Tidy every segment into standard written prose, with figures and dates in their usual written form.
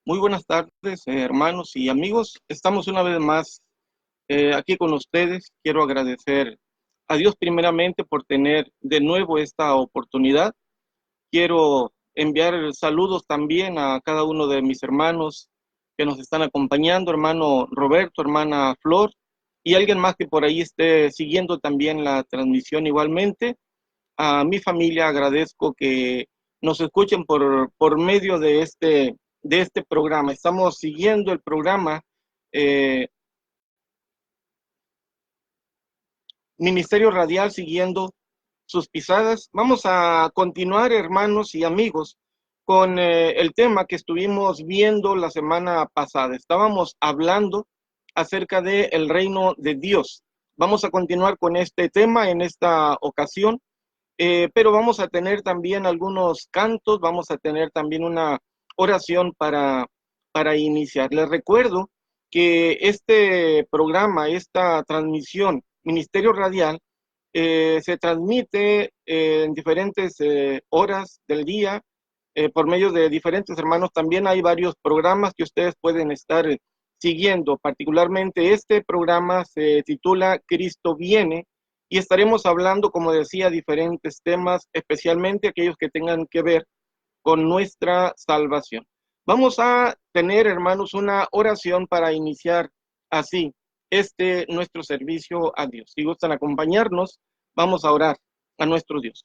Muy buenas tardes, hermanos y amigos. Estamos una vez más aquí con ustedes. Quiero agradecer a Dios primeramente por tener de nuevo esta oportunidad. Quiero enviar saludos también a cada uno de mis hermanos que nos están acompañando, hermano Roberto, hermana Flor, y alguien más que por ahí esté siguiendo también la transmisión igualmente. A mi familia agradezco que nos escuchen por medio de este programa. Estamos siguiendo el programa eh, Ministerio Radial, siguiendo sus pisadas. Vamos a continuar, hermanos y amigos, con el tema que estuvimos viendo la semana pasada. Estábamos hablando acerca del reino de Dios. Vamos a continuar con este tema en esta ocasión. Pero vamos a tener también algunos cantos, vamos a tener también una oración para iniciar. Les recuerdo que este programa, esta transmisión, Ministerio Radial, se transmite en diferentes horas del día por medio de diferentes hermanos. También hay varios programas que ustedes pueden estar siguiendo. Particularmente este programa se titula Cristo viene y estaremos hablando, como decía, diferentes temas, especialmente aquellos que tengan que ver con nuestra salvación. Vamos a tener, hermanos, una oración para iniciar así nuestro servicio a Dios. Si gustan acompañarnos, vamos a orar a nuestro Dios.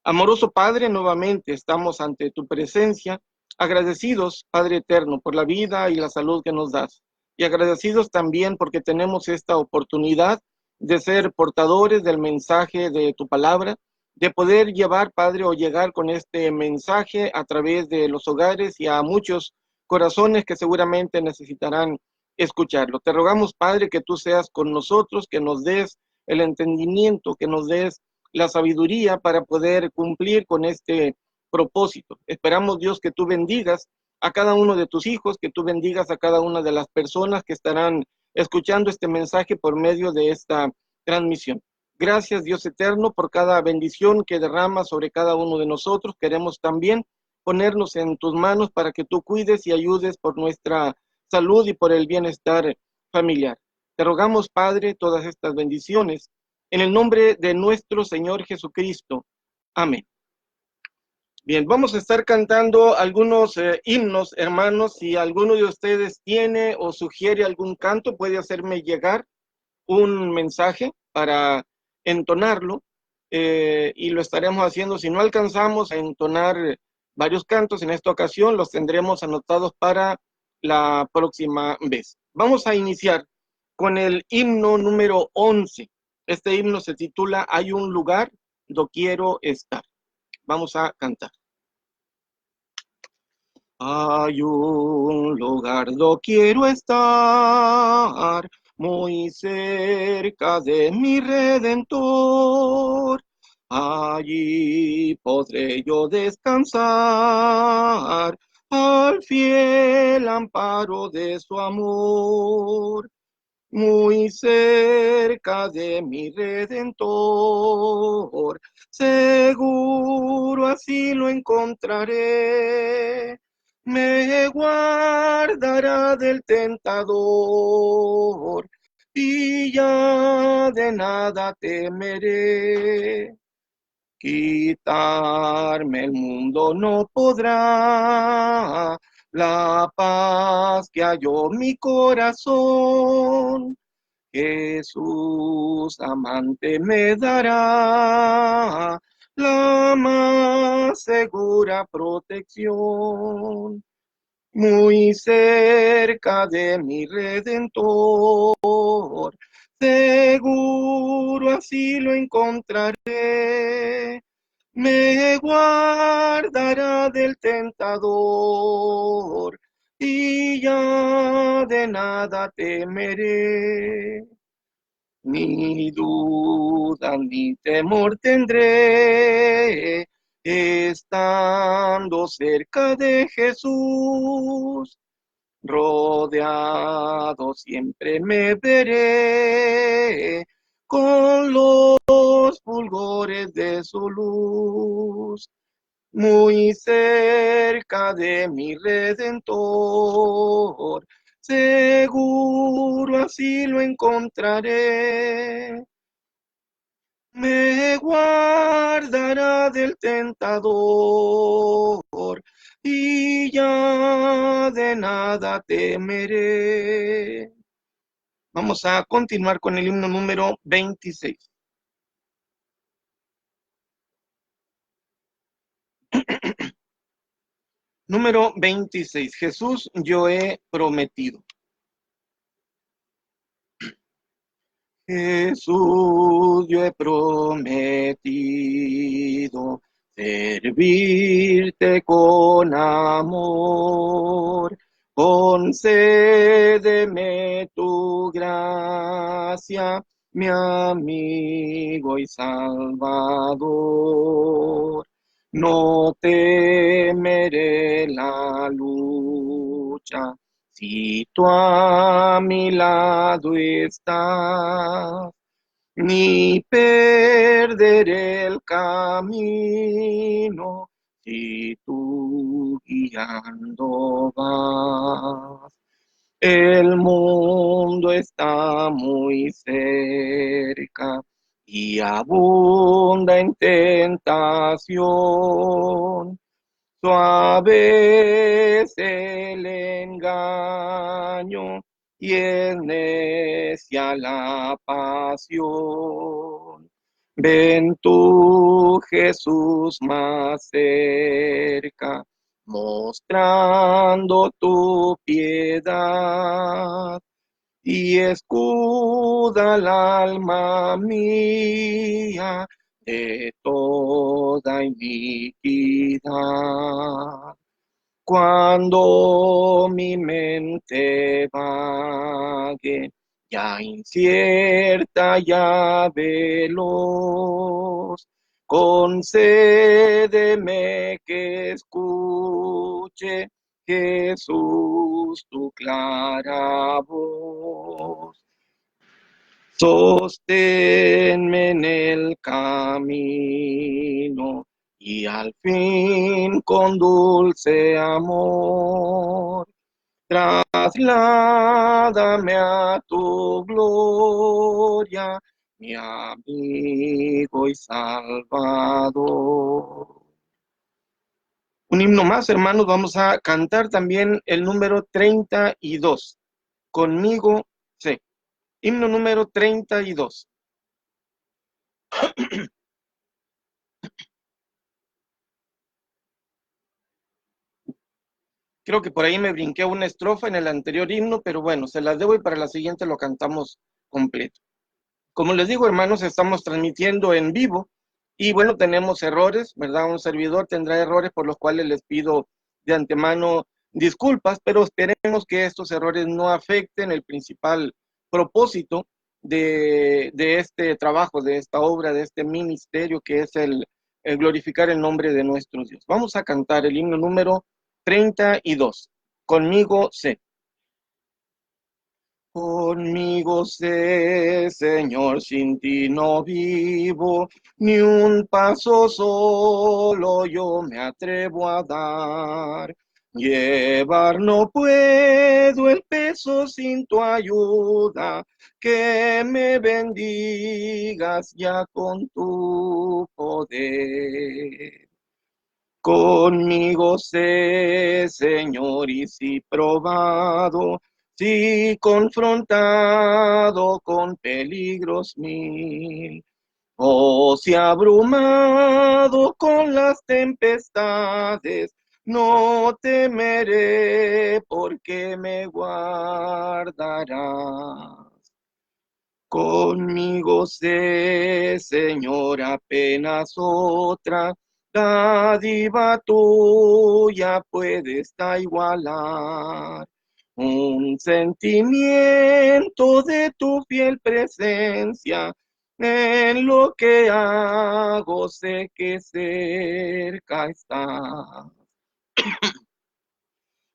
Amoroso Padre, nuevamente estamos ante tu presencia, agradecidos, Padre eterno, por la vida y la salud que nos das, y agradecidos también porque tenemos esta oportunidad de ser portadores del mensaje de tu palabra, de poder llevar, Padre, o llegar con este mensaje a través de los hogares y a muchos corazones que seguramente necesitarán escucharlo. Te rogamos, Padre, que tú seas con nosotros, que nos des el entendimiento, que nos des la sabiduría para poder cumplir con este propósito. Esperamos, Dios, que tú bendigas a cada uno de tus hijos, que tú bendigas a cada una de las personas que estarán escuchando este mensaje por medio de esta transmisión. Gracias, Dios eterno, por cada bendición que derrama sobre cada uno de nosotros. Queremos también ponernos en tus manos para que tú cuides y ayudes por nuestra salud y por el bienestar familiar. Te rogamos, Padre, todas estas bendiciones en el nombre de nuestro Señor Jesucristo. Amén. Bien, vamos a estar cantando algunos himnos, hermanos. Si alguno de ustedes tiene o sugiere algún canto, puede hacerme llegar un mensaje para entonarlo y lo estaremos haciendo. Si no alcanzamos a entonar varios cantos en esta ocasión, los tendremos anotados para la próxima vez. Vamos a iniciar con el himno número 11. Este himno se titula Hay un lugar donde quiero estar. Vamos a cantar. Hay un lugar donde quiero estar, muy cerca de mi Redentor. Allí podré yo descansar al fiel amparo de su amor. Muy cerca de mi Redentor, seguro así lo encontraré. Me guardará del tentador y ya de nada temeré. Quitarme el mundo no podrá la paz que halló mi corazón. Jesús amante me dará la más segura protección. Muy cerca de mi Redentor, seguro así lo encontraré. Me guardará del tentador y ya de nada temeré. Ni duda ni temor tendré, estando cerca de Jesús. Rodeado siempre me veré con los fulgores de su luz. muy cerca de mi Redentor. Seguro así lo encontraré. Me guardará del tentador y ya de nada temeré. Vamos a continuar con el himno número 26. Número 26. Jesús, yo he prometido. Jesús, yo he prometido servirte con amor. Concédeme tu gracia, mi amigo y salvador. No temeré la lucha si tú a mi lado estás, ni perderé el camino si tú guiando vas. El mundo está muy cerca y abunda en tentación. Suave es el engaño y es necia la pasión. Ven tú, Jesús, más cerca, mostrando tu piedad y escuda el alma mía de toda iniquidad. Cuando mi mente vague, ya incierta, ya veloz, concédeme que escuche, Jesús, tu clara voz. Sosténme en el camino y al fin con dulce amor, trasládame a tu gloria, mi amigo y salvador. Un himno más, hermanos, vamos a cantar también el número 32. Conmigo sé. Himno número 32. Creo que por ahí me brinqué una estrofa en el anterior himno, pero bueno, se las debo y para la siguiente lo cantamos completo. Como les digo, hermanos, estamos transmitiendo en vivo y bueno, tenemos errores, ¿verdad? Un servidor tendrá errores por los cuales les pido de antemano disculpas, pero esperemos que estos errores no afecten el principal propósito de este trabajo, de esta obra, de este ministerio que es el glorificar el nombre de nuestro Dios. Vamos a cantar el himno número 32. Conmigo sé. Conmigo sé, Señor, sin ti no vivo, ni un paso solo yo me atrevo a dar. Llevar no puedo el peso sin tu ayuda, que me bendigas ya con tu poder. Conmigo sé, Señor, y si probado, si confrontado con peligros mil, o si abrumado con las tempestades, no temeré porque me guardarás. Conmigo sé, Señor, apenas otra dádiva tuya puedes igualar. Un sentimiento de tu fiel presencia en lo que hago, sé que cerca está.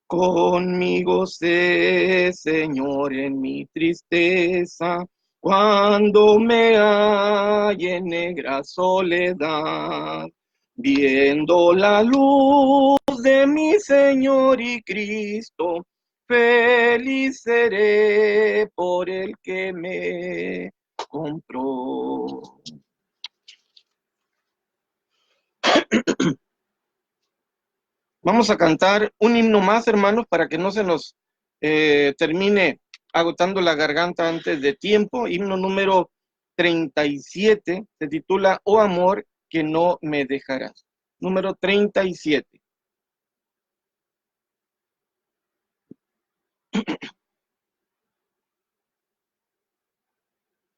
Conmigo sé, Señor, en mi tristeza, cuando me hay en negra soledad, Viendo la luz de mi Señor y Cristo, feliz seré por el que me compró. Vamos a cantar un himno más, hermanos, para que no se nos termine agotando la garganta antes de tiempo. Himno número 37, se titula Oh amor que no me dejarás. Número 37.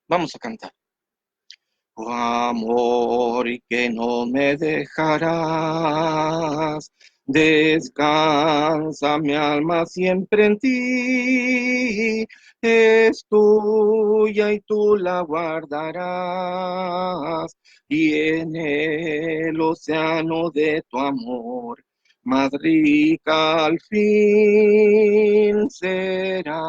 Vamos a cantar. Oh amor que no me dejarás, descansa mi alma siempre en ti, es tuya y tú la guardarás, y en el océano de tu amor, más rica al fin será.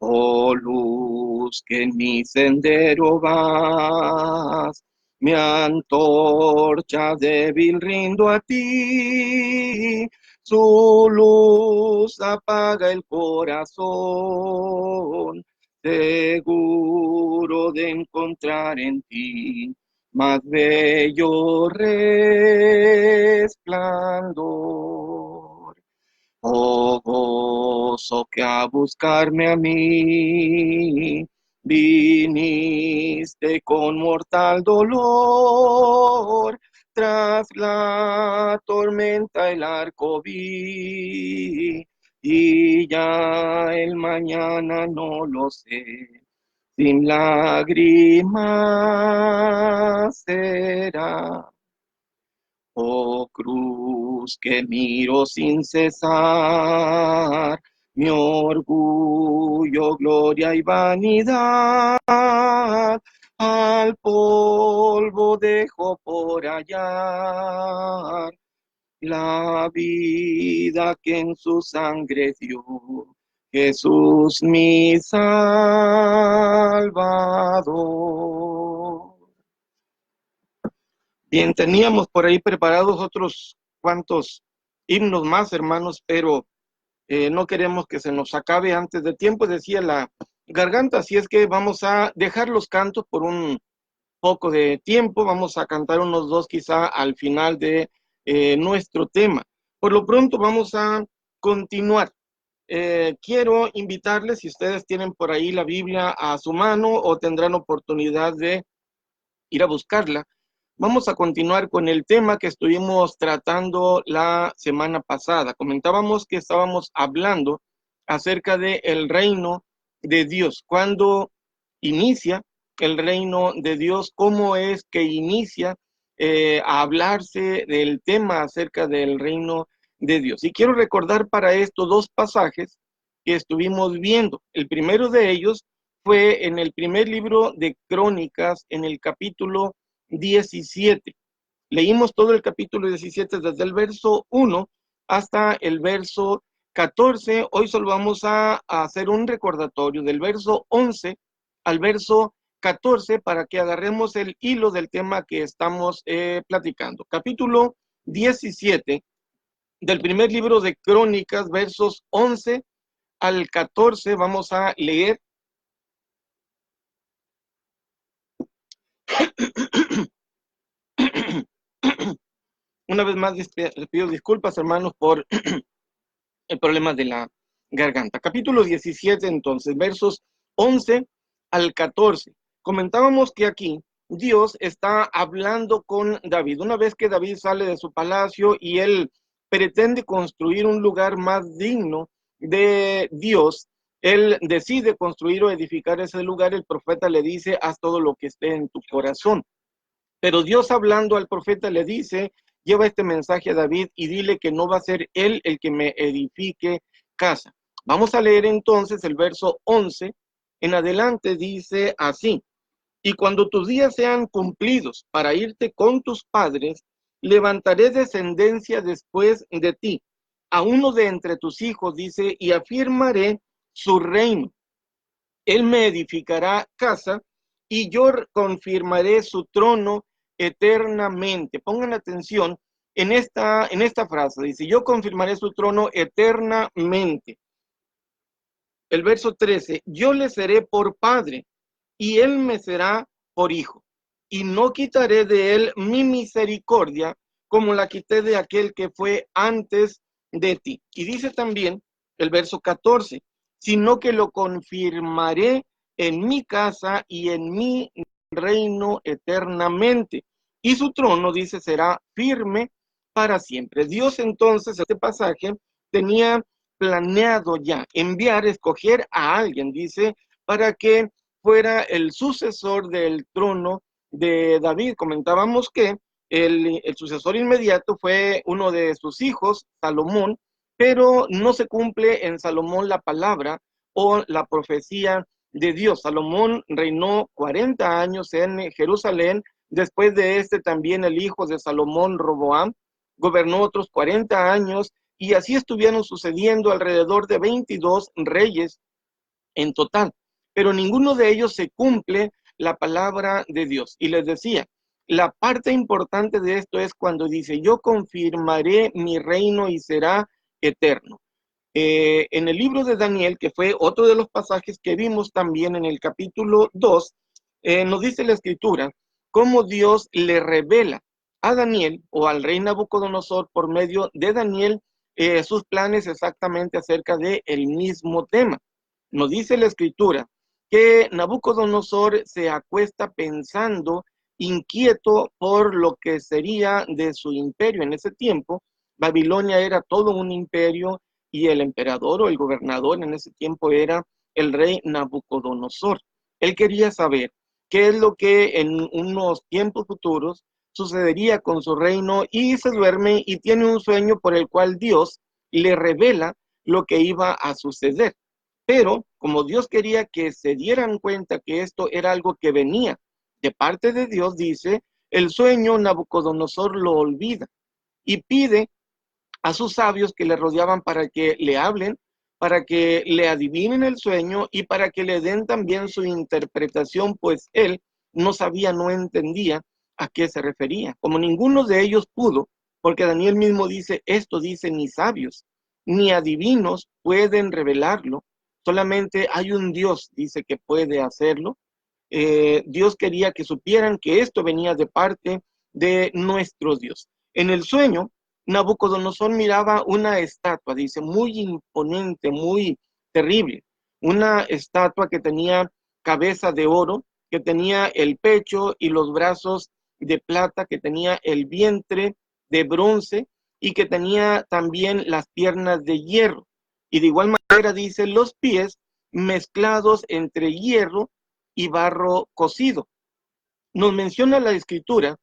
Oh luz que en mi sendero vas, mi antorcha débil rindo a ti, su luz apaga el corazón, seguro de encontrar en ti más bello resplandor. Oh gozo que a buscarme a mí viniste con mortal dolor, tras la tormenta el arco vi, y ya el mañana no lo sé, sin lágrimas será. Oh cruz que miro sin cesar, mi orgullo, gloria y vanidad, al polvo dejo por allá la vida que en su sangre dio Jesús mi Salvador. Bien, teníamos por ahí preparados otros cuantos himnos más, hermanos, pero no queremos que se nos acabe antes de tiempo, decía la garganta, así es que vamos a dejar los cantos por un poco de tiempo, vamos a cantar unos dos quizá al final de nuestro tema. Por lo pronto vamos a continuar. Quiero invitarles, si ustedes tienen por ahí la Biblia a su mano o tendrán oportunidad de ir a buscarla, vamos a continuar con el tema que estuvimos tratando la semana pasada. Comentábamos que estábamos hablando acerca del reino de Dios. ¿Cuándo inicia el reino de Dios? ¿Cómo es que inicia a hablarse del tema acerca del reino de Dios? Y quiero recordar para esto dos pasajes que estuvimos viendo. El primero de ellos fue en el primer libro de Crónicas, en el capítulo 17. Leímos todo el capítulo 17 desde el verso 1 hasta el verso 14. Hoy solo vamos a hacer un recordatorio del verso 11 al verso 14 para que agarremos el hilo del tema que estamos platicando. Capítulo 17 del primer libro de Crónicas, versos 11 al 14, vamos a leer. Una vez más les pido disculpas, hermanos, por el problema de la garganta. Capítulo 17, entonces, versos 11 al 14. Comentábamos que aquí Dios está hablando con David. Una vez que David sale de su palacio y él pretende construir un lugar más digno de Dios, él decide construir o edificar ese lugar. El profeta le dice, haz todo lo que esté en tu corazón. Pero Dios hablando al profeta le dice, lleva este mensaje a David y dile que no va a ser él el que me edifique casa. Vamos a leer entonces el verso 11 en adelante, dice así: y cuando tus días sean cumplidos para irte con tus padres, levantaré descendencia después de ti, a uno de entre tus hijos, dice, y afirmaré su reino. Él me edificará casa y yo confirmaré su trono eternamente. Pongan atención en esta frase. Dice, yo confirmaré su trono eternamente. El verso 13, yo le seré por padre y él me será por hijo. Y no quitaré de él mi misericordia como la quité de aquel que fue antes de ti. Y dice también el verso 14, sino que lo confirmaré en mi casa y en mi reino eternamente. Y su trono, dice, será firme para siempre. Dios entonces, este pasaje, tenía planeado ya enviar, escoger a alguien, dice, para que fuera el sucesor del trono de David. Comentábamos que el sucesor inmediato fue uno de sus hijos, Salomón, pero no se cumple en Salomón la palabra o la profecía de Dios. Salomón reinó 40 años en Jerusalén. Después de este también el hijo de Salomón, Roboam, gobernó otros 40 años y así estuvieron sucediendo alrededor de 22 reyes en total, pero ninguno de ellos se cumple la palabra de Dios. Y les decía, la parte importante de esto es cuando dice, yo confirmaré mi reino y será eterno. En el libro de Daniel, que fue otro de los pasajes que vimos también en el capítulo 2, nos dice la escritura cómo Dios le revela a Daniel o al rey Nabucodonosor por medio de Daniel sus planes exactamente acerca de el mismo tema. Nos dice la escritura que Nabucodonosor se acuesta pensando, inquieto por lo que sería de su imperio. En ese tiempo, Babilonia era todo un imperio y el emperador o el gobernador en ese tiempo era el rey Nabucodonosor. Él quería saber qué es lo que en unos tiempos futuros sucedería con su reino y se duerme y tiene un sueño por el cual Dios le revela lo que iba a suceder. Pero como Dios quería que se dieran cuenta que esto era algo que venía de parte de Dios, dice, el sueño Nabucodonosor lo olvida y pide a sus sabios que le rodeaban para que le hablen, para que le adivinen el sueño y para que le den también su interpretación, pues él no sabía, no entendía a qué se refería. Como ninguno de ellos pudo, porque Daniel mismo dice, esto dice ni sabios, ni adivinos pueden revelarlo, solamente hay un Dios, dice que puede hacerlo. Dios quería que supieran que esto venía de parte de nuestro Dios. En el sueño, Nabucodonosor miraba una estatua, dice, muy imponente, muy terrible. Una estatua que tenía cabeza de oro, que tenía el pecho y los brazos de plata, que tenía el vientre de bronce y que tenía también las piernas de hierro. Y de igual manera dice los pies mezclados entre hierro y barro cocido. Nos menciona la escritura,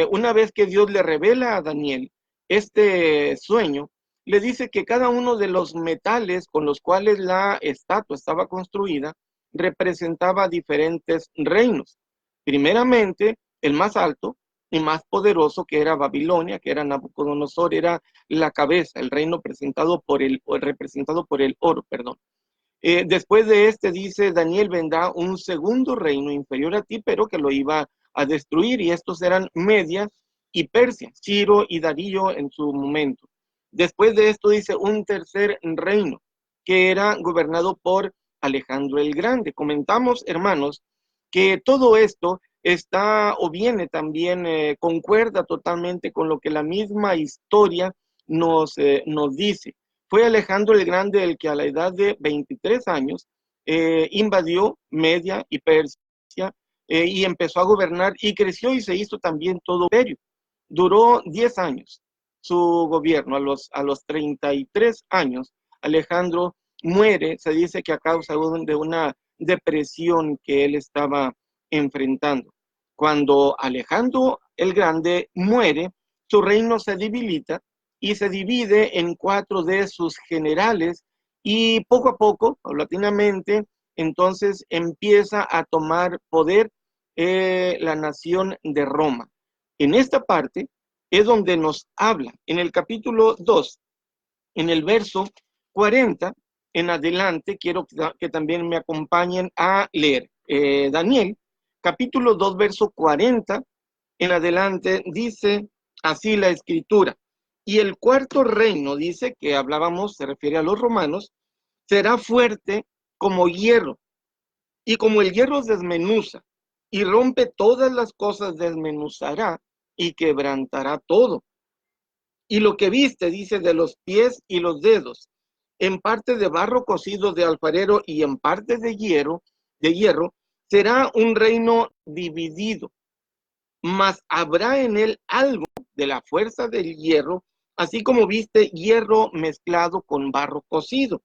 una vez que Dios le revela a Daniel este sueño, le dice que cada uno de los metales con los cuales la estatua estaba construida representaba diferentes reinos. Primeramente, el más alto y más poderoso, que era Babilonia, que era Nabucodonosor, era la cabeza, el reino representado por el oro, perdón. Después de este, dice Daniel, vendrá un segundo reino inferior a ti, pero que lo iba a destruir, y estos eran Media y Persia, Ciro y Darío en su momento. Después de esto dice un tercer reino, que era gobernado por Alejandro el Grande. Comentamos, hermanos, que todo esto está o viene también, concuerda totalmente con lo que la misma historia nos dice. Fue Alejandro el Grande el que a la edad de 23 años invadió Media y Persia y empezó a gobernar y creció y se hizo también todo imperio. Duró 10 años su gobierno. A los 33 años, Alejandro muere, se dice que a causa de una depresión que él estaba enfrentando. Cuando Alejandro el Grande muere, su reino se debilita y se divide en 4 de sus generales y poco a poco, paulatinamente, entonces empieza a tomar poder la nación de Roma. En esta parte es donde nos habla, en el capítulo 2, en el verso 40 en adelante, quiero que también me acompañen a leer. Daniel, capítulo 2, verso 40 en adelante, dice así la escritura. Y el cuarto reino, dice que hablábamos, se refiere a los romanos, será fuerte como hierro, y como el hierro desmenuza y rompe todas las cosas, desmenuzará y quebrantará todo. Y lo que viste, dice, de los pies y los dedos, en parte de barro cocido de alfarero y en parte de hierro, será un reino dividido, mas habrá en él algo de la fuerza del hierro, así como viste hierro mezclado con barro cocido.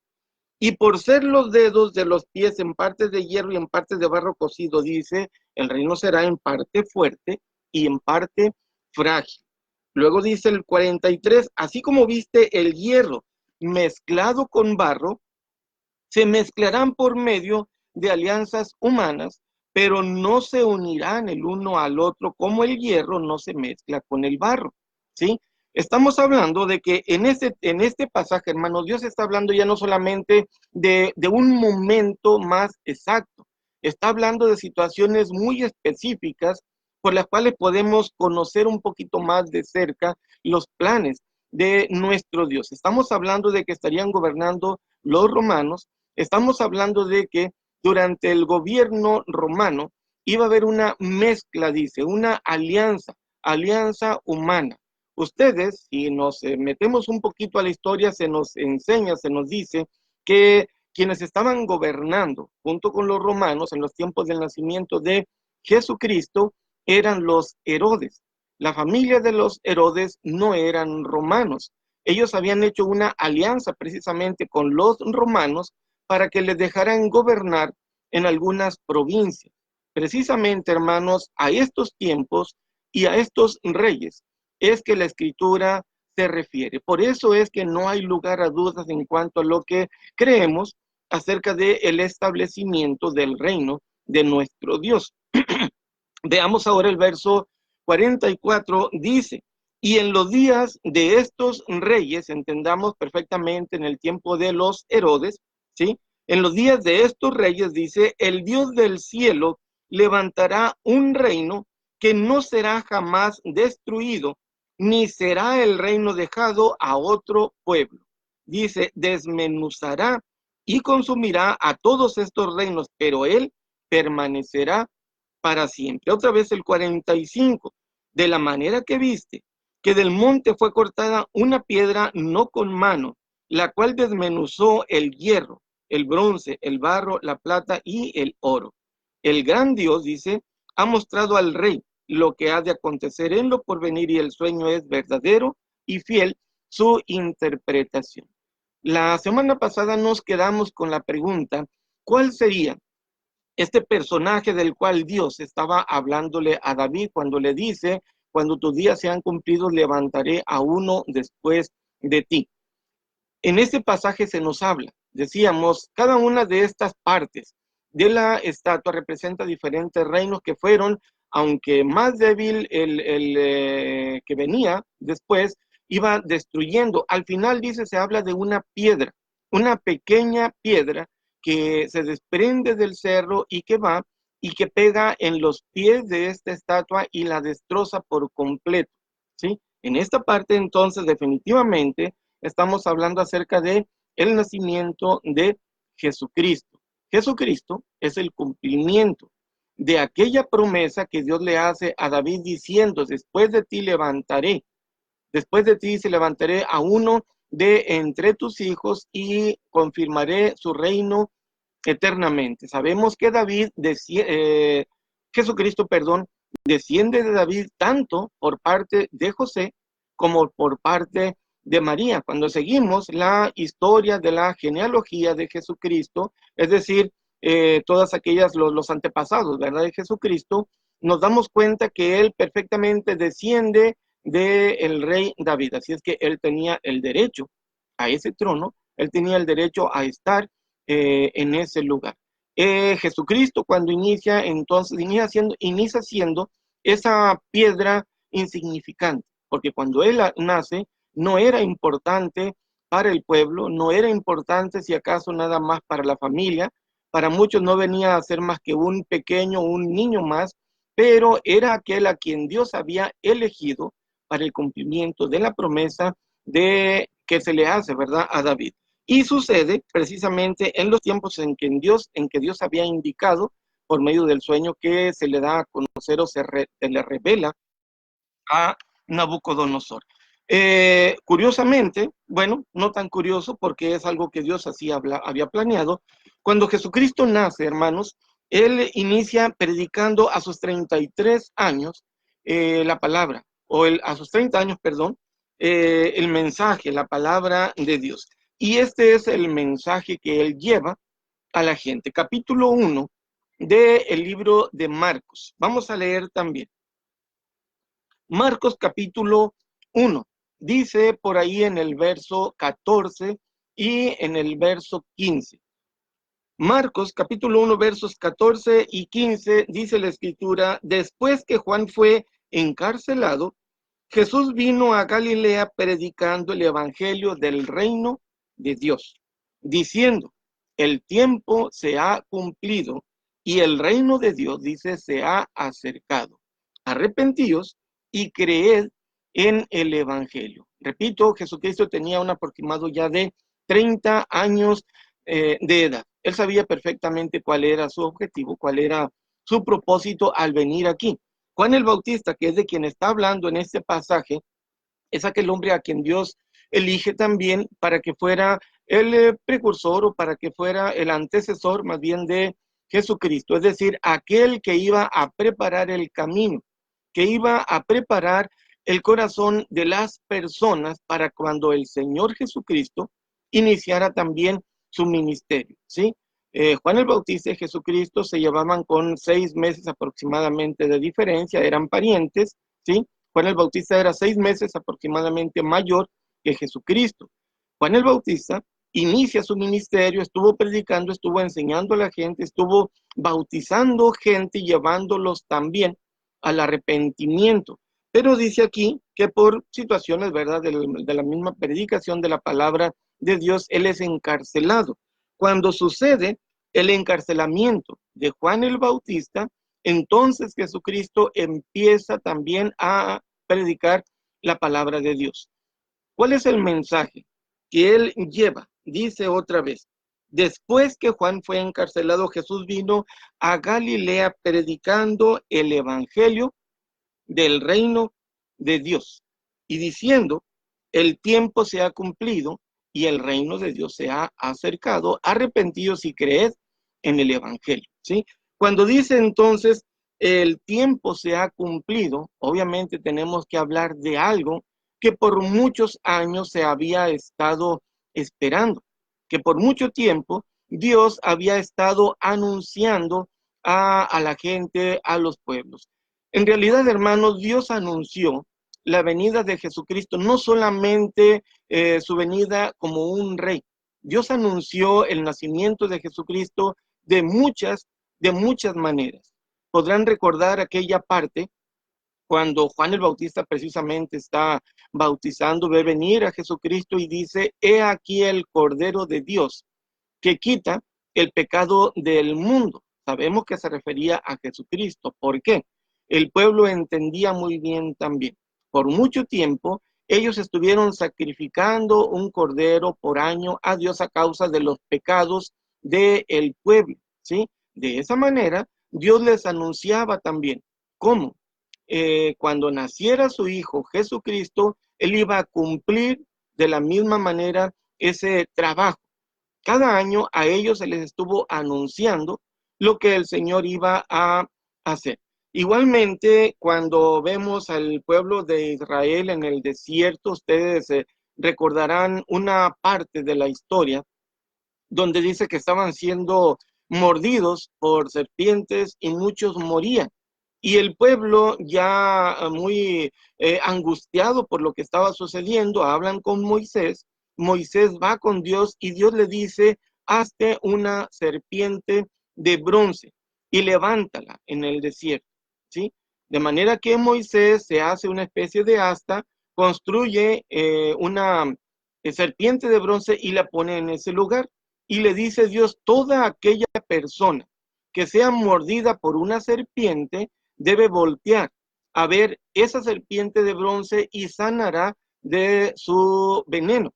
Y por ser los dedos de los pies en parte de hierro y en parte de barro cocido, dice, el reino será en parte fuerte y en parte frágil. Luego dice el 43, así como viste el hierro mezclado con barro, se mezclarán por medio de alianzas humanas, pero no se unirán el uno al otro como el hierro no se mezcla con el barro, ¿sí? Estamos hablando de que en este pasaje, hermanos, Dios está hablando ya no solamente de un momento más exacto, está hablando de situaciones muy específicas por las cuales podemos conocer un poquito más de cerca los planes de nuestro Dios. Estamos hablando de que estarían gobernando los romanos. Estamos hablando de que durante el gobierno romano iba a haber una mezcla, dice, una alianza humana. Ustedes, si nos metemos un poquito a la historia, se nos enseña, se nos dice que quienes estaban gobernando junto con los romanos en los tiempos del nacimiento de Jesucristo eran los Herodes. La familia de los Herodes no eran romanos. Ellos habían hecho una alianza precisamente con los romanos para que les dejaran gobernar en algunas provincias. Precisamente, hermanos, a estos tiempos y a estos reyes es que la escritura se refiere. Por eso es que no hay lugar a dudas en cuanto a lo que creemos acerca del establecimiento del reino de nuestro Dios. Veamos ahora el verso 44, dice, y en los días de estos reyes, entendamos perfectamente en el tiempo de los Herodes, ¿sí? En los días de estos reyes, dice, el Dios del cielo levantará un reino que no será jamás destruido, ni será el reino dejado a otro pueblo. Dice, desmenuzará y consumirá a todos estos reinos, pero él permanecerá para siempre. Otra vez el 45, de la manera que viste, que del monte fue cortada una piedra no con mano, la cual desmenuzó el hierro, el bronce, el barro, la plata y el oro. El gran Dios, dice, ha mostrado al rey lo que ha de acontecer en lo porvenir y el sueño es verdadero y fiel su interpretación. La semana pasada nos quedamos con la pregunta, ¿cuál sería este personaje del cual Dios estaba hablándole a David cuando le dice, cuando tus días sean cumplidos, levantaré a uno después de ti? En este pasaje se nos habla, decíamos, cada una de estas partes de la estatua representa diferentes reinos que fueron, aunque más débil el que venía después, iba destruyendo. Al final dice, se habla de una pequeña piedra que se desprende del cerro y que va y que pega en los pies de esta estatua y la destroza por completo, ¿sí? En esta parte entonces definitivamente estamos hablando acerca de el nacimiento de Jesucristo. Jesucristo es el cumplimiento de aquella promesa que Dios le hace a David diciendo, después de ti se levantaré a uno de entre tus hijos y confirmaré su reino eternamente. Sabemos que Jesucristo, perdón, desciende de David tanto por parte de José como por parte de María. Cuando seguimos la historia de la genealogía de Jesucristo, es decir, todas aquellas, los antepasados, ¿verdad? De Jesucristo, nos damos cuenta que él perfectamente desciende del rey David. Así es que él tenía el derecho a ese trono, él tenía el derecho a estar en ese lugar. Jesucristo cuando inicia, entonces inicia siendo esa piedra insignificante, porque cuando él nace no era importante para el pueblo, no era importante si acaso nada más para la familia, para muchos no venía a ser más que un pequeño, un niño más pero era aquel a quien Dios había elegido para el cumplimiento de la promesa de que se le hace, ¿verdad?, a David. Y sucede precisamente en los tiempos en que Dios había indicado por medio del sueño que se le da a conocer o se le revela a Nabucodonosor. Curiosamente, bueno, no tan curioso porque es algo que Dios así había planeado. Cuando Jesucristo nace, hermanos, él inicia predicando a sus 33 años la palabra, a sus 30 años, perdón, el mensaje, la palabra de Dios. Y este es el mensaje que él lleva a la gente. Capítulo 1 del libro de Marcos. Vamos a leer también. Marcos capítulo 1. Dice por ahí en el verso 14 y en el verso 15. Marcos capítulo 1 versos 14 y 15 dice la escritura: después que Juan fue encarcelado, Jesús vino a Galilea predicando el evangelio del reino de Dios, diciendo: el tiempo se ha cumplido y el reino de Dios, dice, se ha acercado. Arrepentíos y creed en el evangelio. Repito, Jesucristo tenía un aproximado ya de 30 años de edad. Él sabía perfectamente cuál era su objetivo, cuál era su propósito al venir aquí. Juan el Bautista, que es de quien está hablando en este pasaje, es aquel hombre a quien Dios elige también para que fuera el precursor o para que fuera el antecesor más bien de Jesucristo, es decir, aquel que iba a preparar el camino, que iba a preparar el corazón de las personas para cuando el Señor Jesucristo iniciara también su ministerio, ¿sí? Juan el Bautista y Jesucristo se llevaban con 6 meses aproximadamente de diferencia, eran parientes, ¿sí? Juan el Bautista era 6 meses aproximadamente mayor que Jesucristo. Juan el Bautista inicia su ministerio, estuvo predicando, estuvo enseñando a la gente, estuvo bautizando gente y llevándolos también al arrepentimiento. Pero dice aquí que por situaciones, ¿verdad?, de la misma predicación de la palabra de Dios, él es encarcelado. Cuando sucede el encarcelamiento de Juan el Bautista, entonces Jesucristo empieza también a predicar la palabra de Dios. ¿Cuál es el mensaje que él lleva? Dice otra vez: después que Juan fue encarcelado, Jesús vino a Galilea predicando el evangelio del reino de Dios y diciendo: el tiempo se ha cumplido y el reino de Dios se ha acercado, arrepentidos y creed en el evangelio, ¿sí? Cuando dice entonces el tiempo se ha cumplido, obviamente tenemos que hablar de algo que por muchos años se había estado esperando, que por mucho tiempo Dios había estado anunciando a la gente, a los pueblos. En realidad, hermanos, Dios anunció la venida de Jesucristo, no solamente su venida como un rey. Dios anunció el nacimiento de Jesucristo de muchas maneras. Podrán recordar aquella parte cuando Juan el Bautista precisamente está bautizando, ve venir a Jesucristo y dice: he aquí el Cordero de Dios que quita el pecado del mundo. Sabemos que se refería a Jesucristo. ¿Por qué? El pueblo entendía muy bien también. Por mucho tiempo, ellos estuvieron sacrificando un cordero por año a Dios a causa de los pecados del pueblo, ¿sí? De esa manera, Dios les anunciaba también cómo cuando naciera su Hijo Jesucristo, Él iba a cumplir de la misma manera ese trabajo. Cada año a ellos se les estuvo anunciando lo que el Señor iba a hacer. Igualmente, cuando vemos al pueblo de Israel en el desierto, ustedes recordarán una parte de la historia donde dice que estaban siendo mordidos por serpientes y muchos morían. Y el pueblo, ya muy angustiado por lo que estaba sucediendo, hablan con Moisés. Moisés va con Dios y Dios le dice: hazte una serpiente de bronce y levántala en el desierto, ¿sí? De manera que Moisés se hace una especie de asta, construye una serpiente de bronce y la pone en ese lugar. Y le dice Dios: toda aquella persona que sea mordida por una serpiente debe voltear a ver esa serpiente de bronce y sanará de su veneno.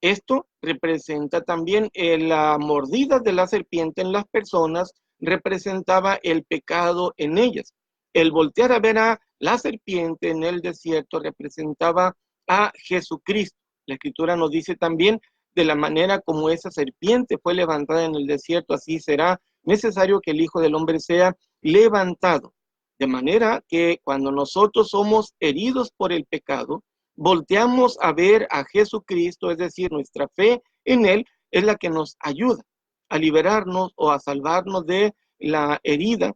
Esto representa también la mordida de la serpiente en las personas, representaba el pecado en ellas. El voltear a ver a la serpiente en el desierto representaba a Jesucristo. La Escritura nos dice también de la manera como esa serpiente fue levantada en el desierto, así será necesario que el Hijo del Hombre sea levantado. De manera que cuando nosotros somos heridos por el pecado, volteamos a ver a Jesucristo, es decir, nuestra fe en Él es la que nos ayuda a liberarnos o a salvarnos de la herida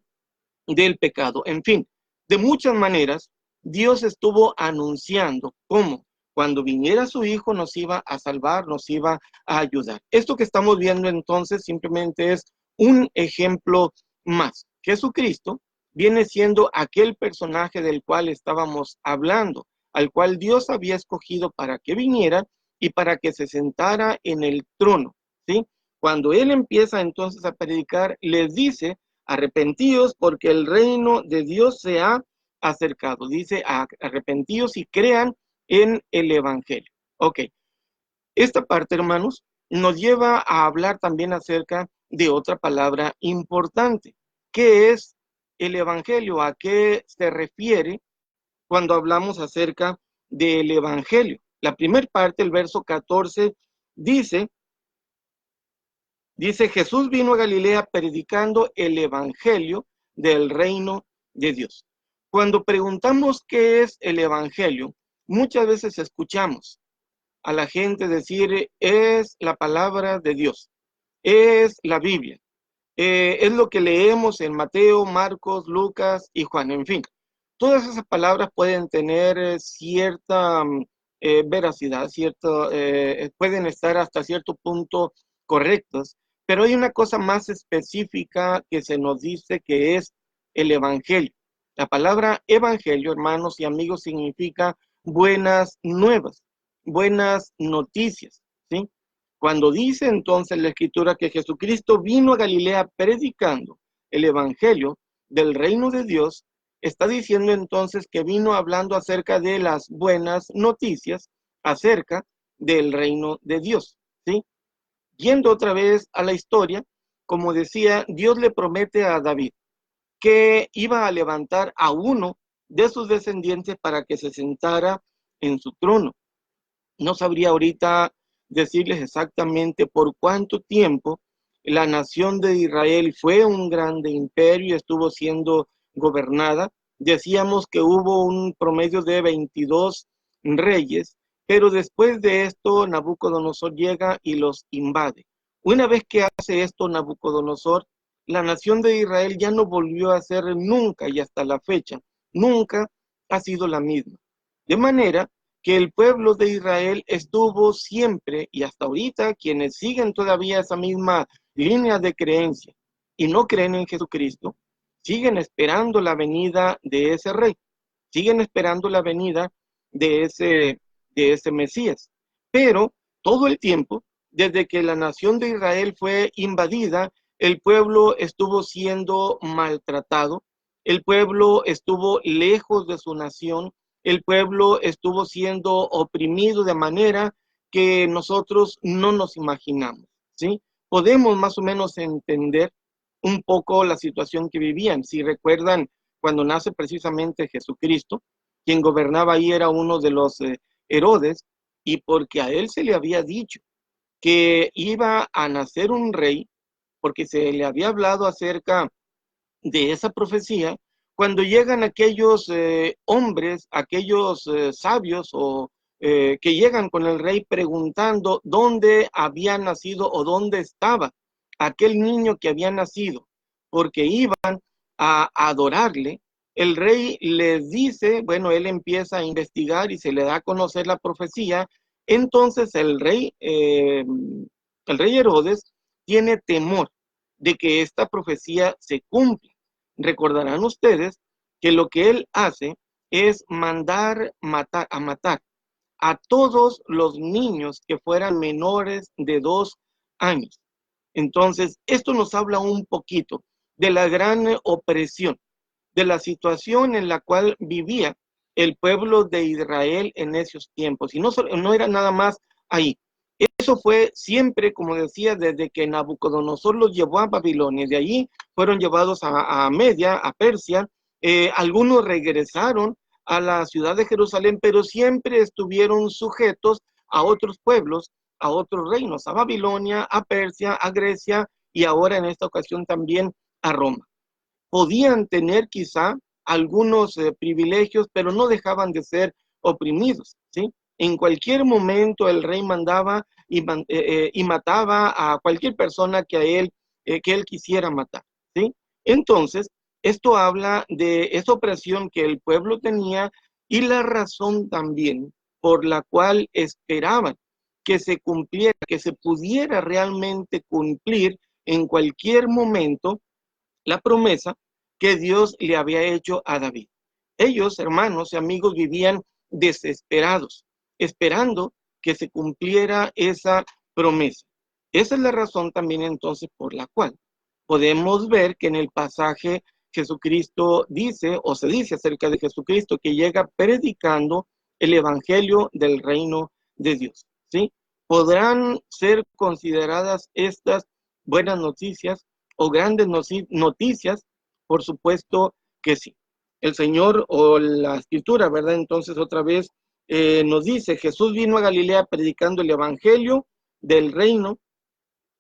del pecado. En fin, de muchas maneras, Dios estuvo anunciando cómo cuando viniera su Hijo nos iba a salvar, nos iba a ayudar. Esto que estamos viendo entonces simplemente es un ejemplo más. Jesucristo viene siendo aquel personaje del cual estábamos hablando, al cual Dios había escogido para que viniera y para que se sentara en el trono, ¿sí? Cuando Él empieza entonces a predicar, les dice: arrepentíos porque el reino de Dios se ha acercado. Dice: arrepentíos y crean en el Evangelio. Ok, esta parte, hermanos, nos lleva a hablar también acerca de otra palabra importante. ¿Qué es el Evangelio? ¿A qué se refiere cuando hablamos acerca del Evangelio? La primera parte, el verso 14, dice: Jesús vino a Galilea predicando el Evangelio del reino de Dios. Cuando preguntamos qué es el Evangelio, muchas veces escuchamos a la gente decir: es la palabra de Dios, es la Biblia, es lo que leemos en Mateo, Marcos, Lucas y Juan, en fin. Todas esas palabras pueden tener cierta veracidad, pueden estar hasta cierto punto correctas, pero hay una cosa más específica que se nos dice que es el Evangelio. La palabra Evangelio, hermanos y amigos, significa buenas nuevas, buenas noticias, ¿sí? Cuando dice entonces la Escritura que Jesucristo vino a Galilea predicando el Evangelio del reino de Dios, está diciendo entonces que vino hablando acerca de las buenas noticias acerca del reino de Dios, ¿sí? Yendo otra vez a la historia, como decía, Dios le promete a David que iba a levantar a uno de sus descendientes para que se sentara en su trono. No sabría ahorita decirles exactamente por cuánto tiempo la nación de Israel fue un grande imperio y estuvo siendo gobernada. Decíamos que hubo un promedio de 22 reyes, pero después de esto Nabucodonosor llega y los invade. Una vez que hace esto Nabucodonosor, la nación de Israel ya no volvió a ser nunca, y hasta la fecha, nunca ha sido la misma. De manera que el pueblo de Israel estuvo siempre, y hasta ahorita, quienes siguen todavía esa misma línea de creencia y no creen en Jesucristo, siguen esperando la venida de ese rey, siguen esperando la venida de ese Mesías. Pero todo el tiempo, desde que la nación de Israel fue invadida, el pueblo estuvo siendo maltratado, el pueblo estuvo lejos de su nación, el pueblo estuvo siendo oprimido de manera que nosotros no nos imaginamos, ¿sí? Podemos más o menos entender un poco la situación que vivían. Si recuerdan, cuando nace precisamente Jesucristo, quien gobernaba ahí era uno de los Herodes, y porque a él se le había dicho que iba a nacer un rey, porque se le había hablado acerca de esa profecía, cuando llegan aquellos hombres, aquellos sabios que llegan con el rey preguntando dónde había nacido o dónde estaba aquel niño que había nacido, porque iban a adorarle, el rey les dice, bueno, él empieza a investigar y se le da a conocer la profecía. Entonces el rey Herodes tiene temor de que esta profecía se cumpla. Recordarán ustedes que lo que él hace es mandar a matar a todos los niños que fueran menores de 2 años. Entonces, esto nos habla un poquito de la gran opresión de la situación en la cual vivía el pueblo de Israel en esos tiempos. Y no era nada más ahí. Eso fue siempre, como decía, desde que Nabucodonosor los llevó a Babilonia. De allí fueron llevados a Media, a Persia. Algunos regresaron a la ciudad de Jerusalén, pero siempre estuvieron sujetos a otros pueblos, a otros reinos, a Babilonia, a Persia, a Grecia y ahora en esta ocasión también a Roma. Podían tener quizá algunos privilegios, pero no dejaban de ser oprimidos, ¿sí? En cualquier momento el rey mandaba y mataba a cualquier persona que él quisiera matar, ¿sí? Entonces, esto habla de esa opresión que el pueblo tenía y la razón también por la cual esperaban que se cumpliera, que se pudiera realmente cumplir en cualquier momento la promesa que Dios le había hecho a David. Ellos, hermanos y amigos, vivían desesperados, esperando que se cumpliera esa promesa. Esa es la razón también entonces por la cual podemos ver que en el pasaje Jesucristo dice, o se dice acerca de Jesucristo, que llega predicando el evangelio del reino de Dios, ¿sí? ¿Podrán ser consideradas estas buenas noticias o grandes noticias? Por supuesto que sí. El Señor o la Escritura, ¿verdad? Entonces otra vez nos dice, Jesús vino a Galilea predicando el evangelio del reino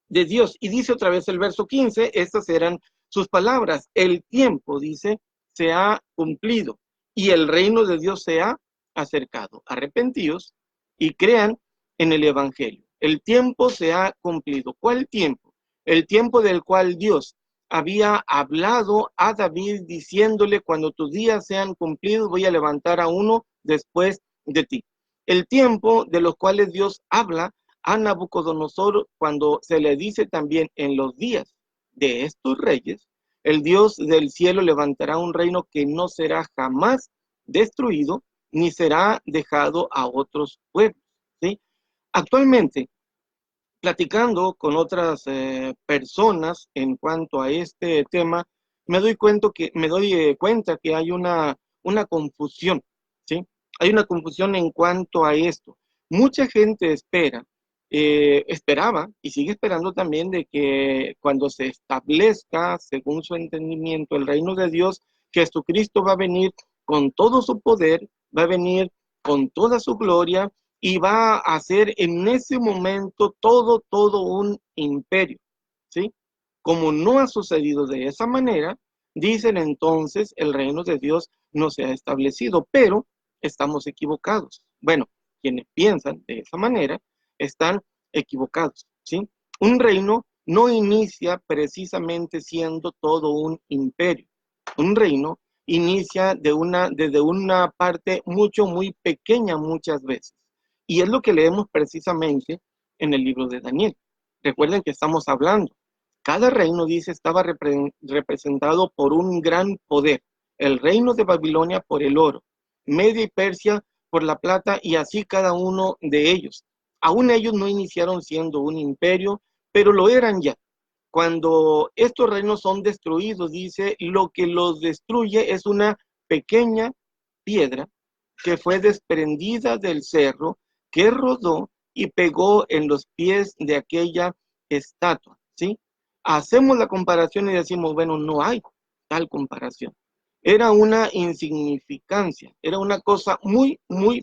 de Dios. Y dice otra vez el verso 15, estas eran sus palabras. El tiempo, dice, se ha cumplido y el reino de Dios se ha acercado. Arrepentíos y crean en el evangelio. El tiempo se ha cumplido. ¿Cuál tiempo? El tiempo del cual Dios había hablado a David diciéndole, cuando tus días sean cumplidos, voy a levantar a uno después de ti. El tiempo de los cuales Dios habla a Nabucodonosor cuando se le dice también en los días de estos reyes, el Dios del cielo levantará un reino que no será jamás destruido ni será dejado a otros pueblos, ¿sí? Actualmente, platicando con otras personas en cuanto a este tema, me doy cuenta que hay una confusión, ¿sí? Hay una confusión en cuanto a esto. Mucha gente esperaba y sigue esperando también de que cuando se establezca, según su entendimiento, el reino de Dios, Jesucristo va a venir con todo su poder, va a venir con toda su gloria y va a hacer en ese momento todo un imperio, ¿sí? Como no ha sucedido de esa manera, dicen entonces el reino de Dios no se ha establecido, pero estamos equivocados. Bueno, quienes piensan de esa manera están equivocados, ¿sí? Un reino no inicia precisamente siendo todo un imperio. Un reino inicia desde una parte muy pequeña muchas veces. Y es lo que leemos precisamente en el libro de Daniel. Recuerden que estamos hablando. Cada reino, dice, estaba representado por un gran poder. El reino de Babilonia por el oro, Media y Persia por la plata, y así cada uno de ellos. Aún ellos no iniciaron siendo un imperio, pero lo eran ya. Cuando estos reinos son destruidos, dice, lo que los destruye es una pequeña piedra que fue desprendida del cerro, que rodó y pegó en los pies de aquella estatua, ¿sí? Hacemos la comparación y decimos, bueno, no hay tal comparación. Era una insignificancia, era una cosa muy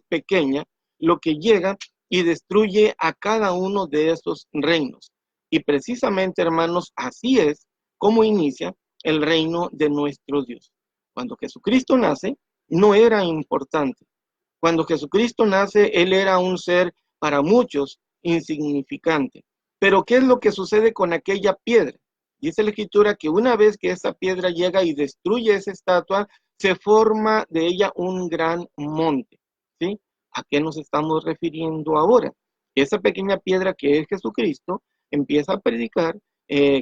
pequeña lo que llega y destruye a cada uno de esos reinos. Y precisamente, hermanos, así es como inicia el reino de nuestro Dios. Cuando Jesucristo nace, no era importante. Cuando Jesucristo nace, Él era un ser para muchos insignificante. Pero ¿qué es lo que sucede con aquella piedra? Dice la Escritura que una vez que esa piedra llega y destruye esa estatua, se forma de ella un gran monte, ¿sí? ¿A qué nos estamos refiriendo ahora? Esa pequeña piedra que es Jesucristo empieza a predicar,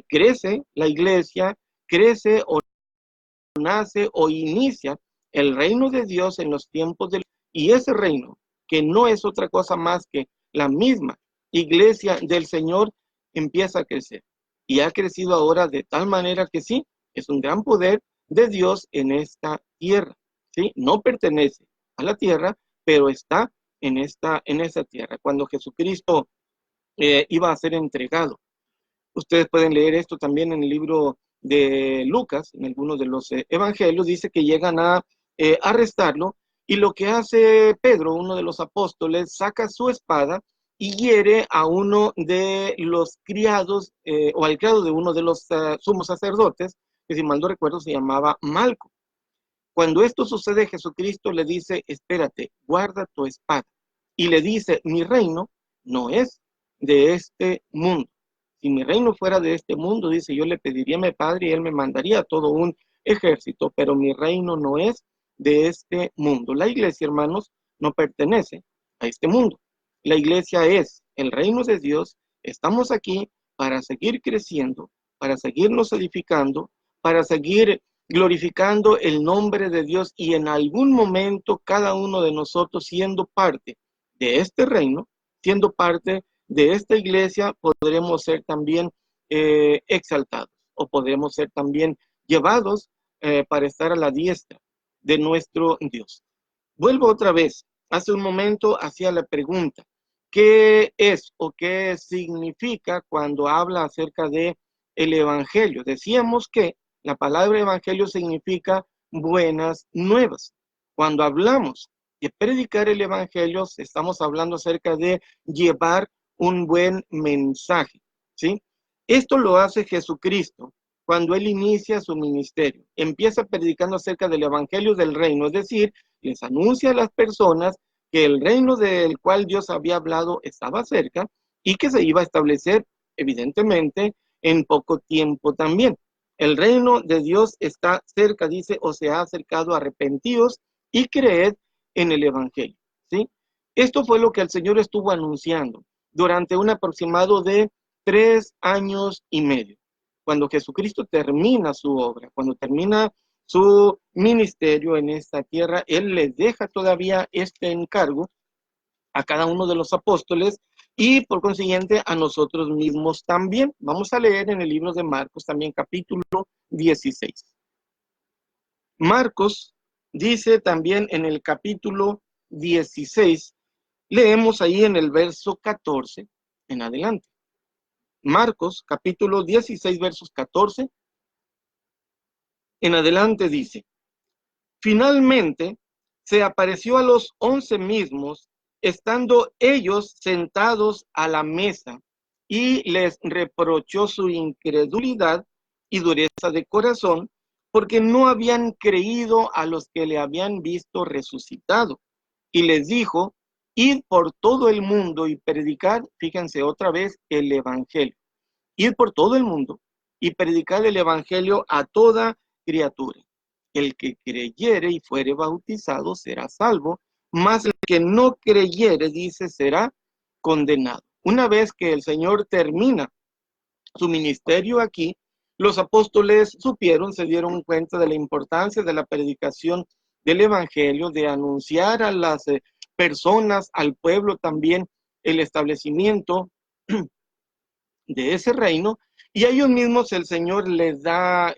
crece la iglesia, crece o nace o inicia el reino de Dios en los tiempos del... Y ese reino, que no es otra cosa más que la misma iglesia del Señor, empieza a crecer. Y ha crecido ahora de tal manera que sí, es un gran poder, de Dios en esta tierra, ¿sí? No pertenece a la tierra, pero está en esta tierra. Cuando Jesucristo iba a ser entregado. Ustedes pueden leer esto también en el libro de Lucas, en algunos de los evangelios, dice que llegan a arrestarlo y lo que hace Pedro, uno de los apóstoles, saca su espada y hiere a uno de los criados o al criado de uno de los sumos sacerdotes, que si mal no recuerdo se llamaba Malco. Cuando esto sucede, Jesucristo le dice, espérate, guarda tu espada. Y le dice, mi reino no es de este mundo. Si mi reino fuera de este mundo, dice, yo le pediría a mi Padre y él me mandaría todo un ejército, pero mi reino no es de este mundo. La iglesia, hermanos, no pertenece a este mundo. La iglesia es el reino de Dios. Estamos aquí para seguir creciendo, para seguirnos edificando, para seguir glorificando el nombre de Dios y en algún momento cada uno de nosotros siendo parte de este reino, siendo parte de esta iglesia, podremos ser también exaltados o podremos ser también llevados para estar a la diestra de nuestro Dios. Vuelvo otra vez. Hace un momento hacía la pregunta, ¿qué es o qué significa cuando habla acerca de el evangelio? Decíamos que la palabra evangelio significa buenas nuevas. Cuando hablamos de predicar el evangelio, estamos hablando acerca de llevar un buen mensaje, ¿sí? Esto lo hace Jesucristo cuando él inicia su ministerio. Empieza predicando acerca del evangelio del reino, es decir, les anuncia a las personas que el reino del cual Dios había hablado estaba cerca y que se iba a establecer, evidentemente, en poco tiempo también. El reino de Dios está cerca, dice, o se ha acercado, arrepentidos y creed en el evangelio, ¿sí? Esto fue lo que el Señor estuvo anunciando durante un aproximado de 3 años y medio. Cuando Jesucristo termina su obra, cuando termina su ministerio en esta tierra, Él les deja todavía este encargo a cada uno de los apóstoles y por consiguiente a nosotros mismos también. Vamos a leer en el libro de Marcos también capítulo 16. Marcos dice también en el capítulo 16, leemos ahí en el verso 14 en adelante. Marcos capítulo 16 versos 14 en adelante dice, finalmente se apareció a los 11 mismos, estando ellos sentados a la mesa, y les reprochó su incredulidad y dureza de corazón, porque no habían creído a los que le habían visto resucitado. Y les dijo, id por todo el mundo y predicad, fíjense otra vez, el evangelio. Id por todo el mundo y predicad el evangelio a toda criatura. El que creyere y fuere bautizado será salvo, mas el que no creyere, dice, será condenado. Una vez que el Señor termina su ministerio aquí, los apóstoles supieron, se dieron cuenta de la importancia de la predicación del evangelio, de anunciar a las personas, al pueblo también, el establecimiento de ese reino, y a ellos mismos el Señor les da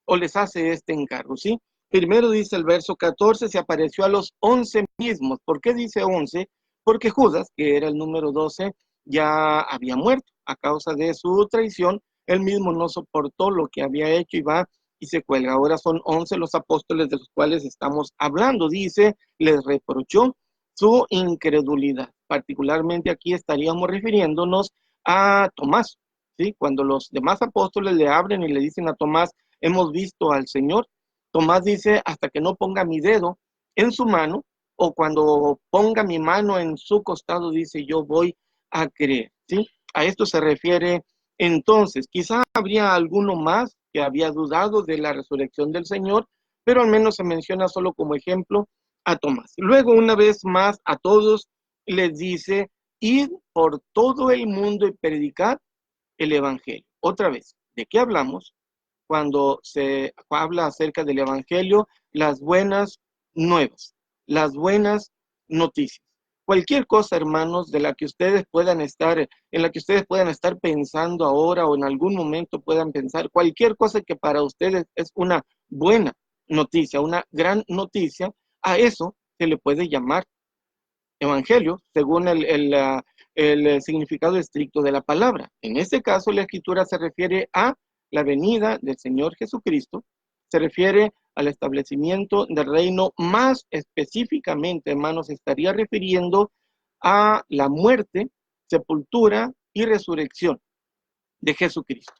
o les hace este encargo, ¿sí? Primero dice el verso 14, se apareció a los 11 mismos. ¿Por qué dice 11? Porque Judas, que era el número 12, ya había muerto a causa de su traición. Él mismo no soportó lo que había hecho y va y se cuelga. Ahora son 11 los apóstoles de los cuales estamos hablando. Dice, les reprochó su incredulidad. Particularmente aquí estaríamos refiriéndonos a Tomás, ¿sí? Cuando los demás apóstoles le abren y le dicen a Tomás, hemos visto al Señor, Tomás dice, hasta que no ponga mi dedo en su mano, o cuando ponga mi mano en su costado, dice, yo voy a creer, ¿sí? A esto se refiere entonces. Quizá habría alguno más que había dudado de la resurrección del Señor, pero al menos se menciona solo como ejemplo a Tomás. Luego, una vez más, a todos les dice, id por todo el mundo y predicar el evangelio. Otra vez, ¿de qué hablamos? Cuando se habla acerca del evangelio, las buenas nuevas, las buenas noticias. Cualquier cosa, hermanos, de la que ustedes puedan estar, en la que ustedes puedan estar pensando ahora o en algún momento puedan pensar, cualquier cosa que para ustedes es una buena noticia, una gran noticia, a eso se le puede llamar evangelio, según el significado estricto de la palabra. En este caso, la escritura se refiere a la venida del Señor Jesucristo, se refiere al establecimiento del reino, más específicamente, hermanos, se estaría refiriendo a la muerte, sepultura y resurrección de Jesucristo.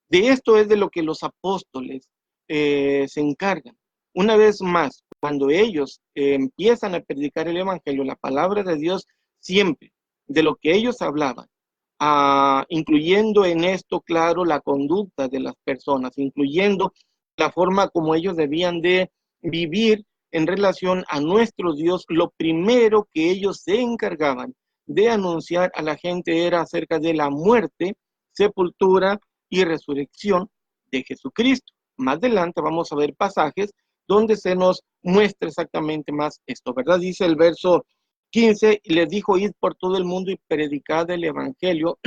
De esto es de lo que los apóstoles se encargan. Una vez más, cuando ellos empiezan a predicar el evangelio, la palabra de Dios, siempre de lo que ellos hablaban, incluyendo en esto, claro, la conducta de las personas, incluyendo la forma como ellos debían de vivir en relación a nuestro Dios, lo primero que ellos se encargaban de anunciar a la gente era acerca de la muerte, sepultura y resurrección de Jesucristo. Más adelante vamos a ver pasajes donde se nos muestra exactamente más esto, ¿verdad? Dice el verso 15, y les dijo, id por todo el mundo y predicad el evangelio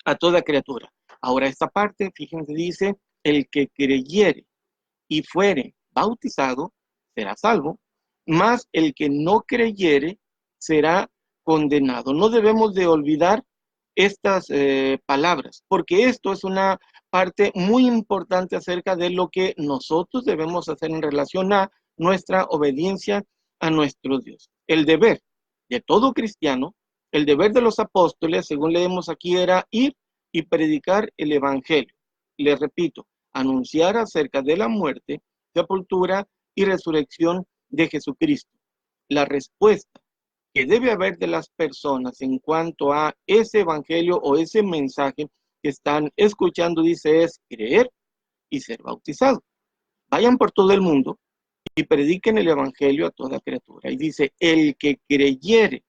a toda criatura. Ahora esta parte, fíjense, dice, el que creyere y fuere bautizado será salvo, mas el que no creyere será condenado. No debemos de olvidar estas palabras, porque esto es una parte muy importante acerca de lo que nosotros debemos hacer en relación a nuestra obediencia a nuestro Dios. El deber de todo cristiano, el deber de los apóstoles, según leemos aquí, era ir y predicar el evangelio. Les repito, anunciar acerca de la muerte, sepultura y resurrección de Jesucristo. La respuesta que debe haber de las personas en cuanto a ese evangelio o ese mensaje que están escuchando, dice, es creer y ser bautizado. Vayan por todo el mundo y prediquen el evangelio a toda criatura. Y dice, el que creyere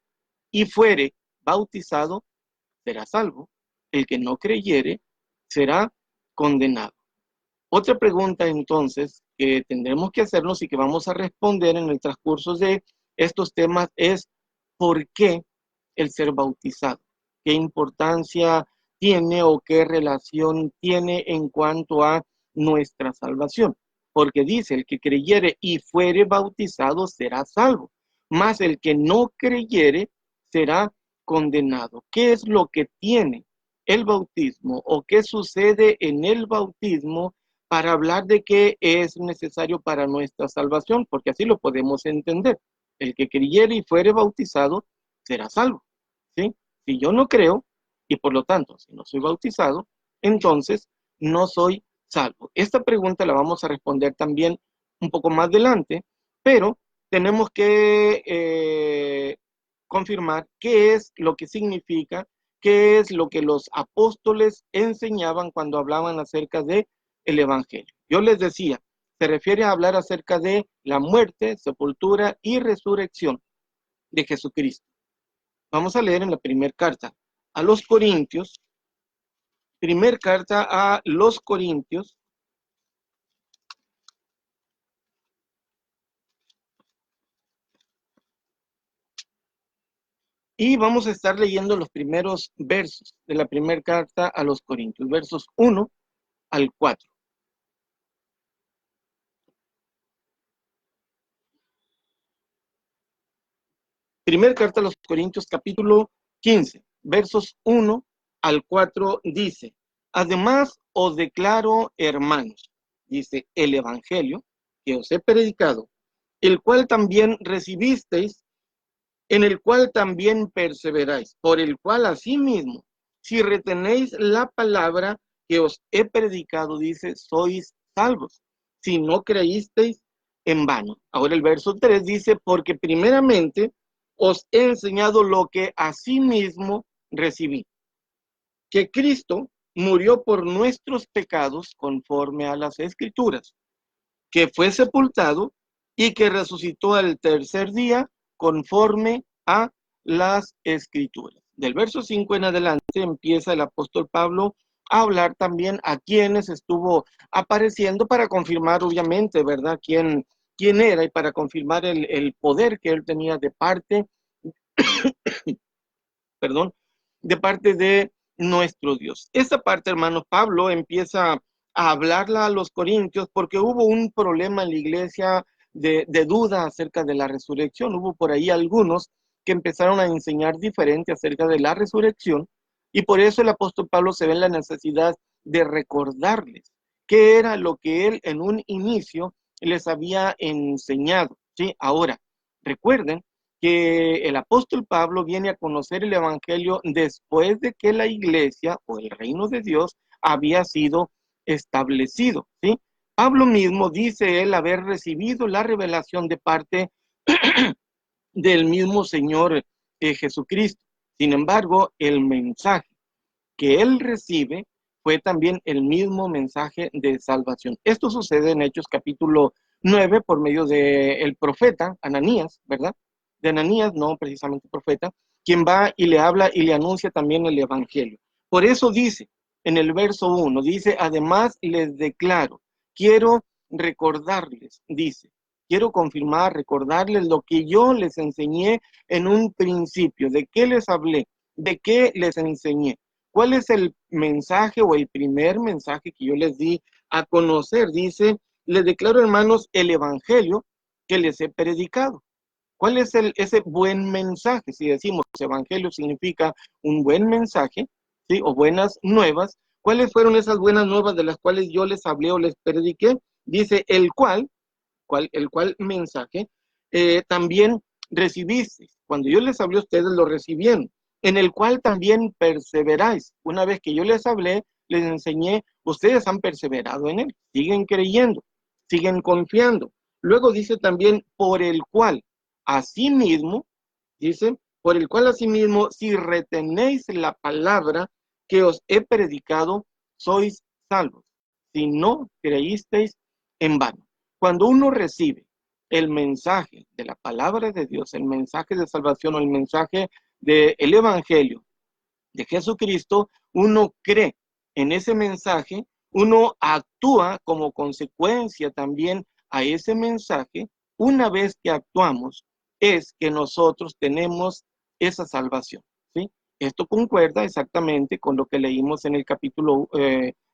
y fuere bautizado será salvo, el que no creyere será condenado. Otra pregunta entonces que tendremos que hacernos y que vamos a responder en el transcurso de estos temas es ¿por qué el ser bautizado? ¿Qué importancia tiene o qué relación tiene en cuanto a nuestra salvación? Porque dice, el que creyere y fuere bautizado será salvo, mas el que no creyere será condenado. ¿Qué es lo que tiene el bautismo o qué sucede en el bautismo para hablar de qué es necesario para nuestra salvación? Porque así lo podemos entender. El que creyere y fuere bautizado será salvo, ¿sí? Si yo no creo y por lo tanto, si no soy bautizado, entonces no soy salvo. Esta pregunta la vamos a responder también un poco más adelante, pero tenemos que confirmar qué es lo que significa, qué es lo que los apóstoles enseñaban cuando hablaban acerca de el evangelio. Yo les decía, se refiere a hablar acerca de la muerte, sepultura y resurrección de Jesucristo. Vamos a leer en la primera carta a los Corintios, primera carta a los Corintios, y vamos a estar leyendo los primeros versos de la primera carta a los Corintios, versos 1 al 4. Primera carta a los Corintios, capítulo 15, versos 1 al 4 dice, además os declaro, hermanos, dice, el evangelio que os he predicado, el cual también recibisteis, en el cual también perseveráis, por el cual asimismo, si retenéis la palabra que os he predicado, dice, sois salvos, si no creísteis en vano. Ahora el verso 3 dice, porque primeramente os he enseñado lo que asimismo recibí, que Cristo murió por nuestros pecados conforme a las Escrituras, que fue sepultado y que resucitó al tercer día conforme a las Escrituras. Del verso 5 en adelante empieza el apóstol Pablo a hablar también a quienes estuvo apareciendo para confirmar, obviamente, ¿verdad?, quién era y para confirmar el poder que él tenía de parte perdón, de parte de nuestro Dios. Esta parte, hermano, Pablo empieza a hablarla a los corintios porque hubo un problema en la iglesia de duda acerca de la resurrección. Hubo por ahí algunos que empezaron a enseñar diferente acerca de la resurrección y por eso el apóstol Pablo se ve en la necesidad de recordarles qué era lo que él en un inicio les había enseñado. ¿Sí? Ahora, recuerden que el apóstol Pablo viene a conocer el evangelio después de que la iglesia o el reino de Dios había sido establecido, ¿sí? Pablo mismo dice él haber recibido la revelación de parte del mismo Señor Jesucristo. Sin embargo, el mensaje que él recibe fue también el mismo mensaje de salvación. Esto sucede en Hechos capítulo 9 por medio del profeta Ananías, ¿verdad? De Ananías, no precisamente profeta, quien va y le habla y le anuncia también el evangelio. Por eso dice, en el verso 1, dice, además les declaro, quiero recordarles, dice, quiero confirmar, recordarles lo que yo les enseñé en un principio, de qué les hablé, de qué les enseñé. ¿Cuál es el mensaje o el primer mensaje que yo les di a conocer? Dice, les declaro, hermanos, el evangelio que les he predicado. ¿Cuál es ese buen mensaje? Si decimos evangelio significa un buen mensaje, ¿sí? O buenas nuevas. ¿Cuáles fueron esas buenas nuevas de las cuales yo les hablé o les prediqué? Dice, el cual mensaje también recibisteis. Cuando yo les hablé, ustedes lo recibieron, en el cual también perseveráis. Una vez que yo les hablé, les enseñé, ustedes han perseverado en él, siguen creyendo, siguen confiando. Luego dice también, por el cual, asimismo, dice, por el cual asimismo, si retenéis la palabra que os he predicado, sois salvos. Si no creísteis en vano. Cuando uno recibe el mensaje de la palabra de Dios, el mensaje de salvación o el mensaje del evangelio de Jesucristo, uno cree en ese mensaje, uno actúa como consecuencia también a ese mensaje. Una vez que actuamos, es que nosotros tenemos esa salvación, ¿sí? Esto concuerda exactamente con lo que leímos en el capítulo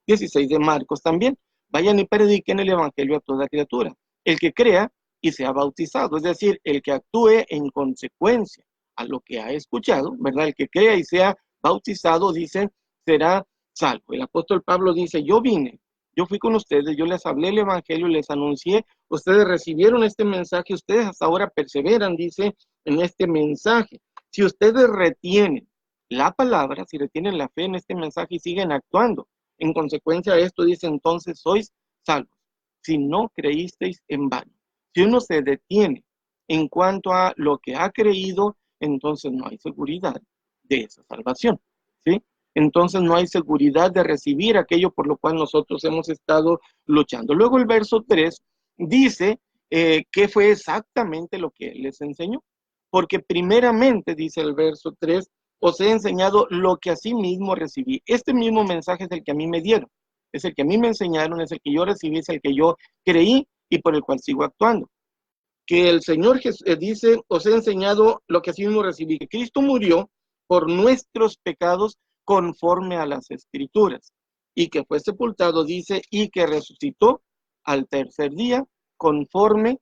16 de Marcos también. Vayan y prediquen el evangelio a toda criatura. El que crea y sea bautizado, es decir, el que actúe en consecuencia a lo que ha escuchado, ¿verdad? El que crea y sea bautizado, dice, será salvo. El apóstol Pablo dice, yo vine, yo fui con ustedes, yo les hablé el evangelio, les anuncié, ustedes recibieron este mensaje, ustedes hasta ahora perseveran, dice, en este mensaje. Si ustedes retienen la palabra, si retienen la fe en este mensaje y siguen actuando, en consecuencia de esto dice, entonces sois salvos, si no creísteis en vano. Si uno se detiene en cuanto a lo que ha creído, entonces no hay seguridad de esa salvación, ¿sí? Entonces no hay seguridad de recibir aquello por lo cual nosotros hemos estado luchando. Luego el verso 3 dice que fue exactamente lo que él les enseñó, porque primeramente, dice el verso 3, os he enseñado lo que así mismo recibí. Este mismo mensaje es el que a mí me dieron, es el que a mí me enseñaron, es el que yo recibí, es el que yo creí y por el cual sigo actuando. Que el Señor dice, os he enseñado lo que así mismo recibí, que Cristo murió por nuestros pecados conforme a las Escrituras, y que fue sepultado, dice, y que resucitó al tercer día conforme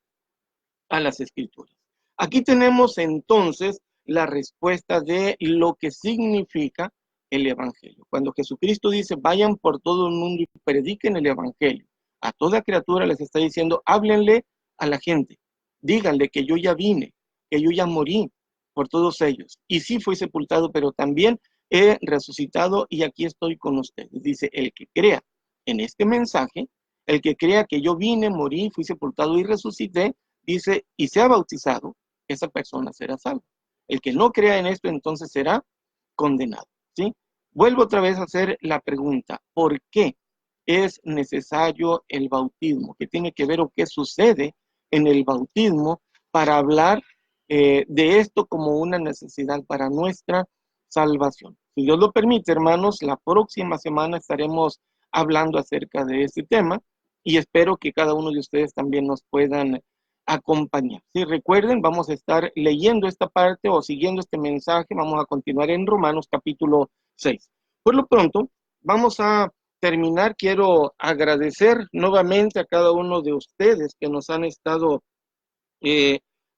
a las Escrituras. Aquí tenemos entonces la respuesta de lo que significa el Evangelio. Cuando Jesucristo dice, vayan por todo el mundo y prediquen el Evangelio, a toda criatura les está diciendo, háblenle a la gente, díganle que yo ya vine, que yo ya morí por todos ellos. Y sí fui sepultado, pero también he resucitado y aquí estoy con ustedes. Dice, el que crea en este mensaje, el que crea que yo vine, morí, fui sepultado y resucité, dice, y sea bautizado, esa persona será salva. El que no crea en esto, entonces será condenado, ¿sí? Vuelvo otra vez a hacer la pregunta, ¿por qué es necesario el bautismo? ¿Qué tiene que ver o qué sucede en el bautismo para hablar de esto como una necesidad para nuestra salvación? Si Dios lo permite, hermanos, la próxima semana estaremos hablando acerca de este tema y espero que cada uno de ustedes también nos puedan acompañar. Si recuerden, vamos a estar leyendo esta parte o siguiendo este mensaje. Vamos a continuar en Romanos capítulo 6. Por lo pronto, vamos a terminar. Quiero agradecer nuevamente a cada uno de ustedes que nos han estado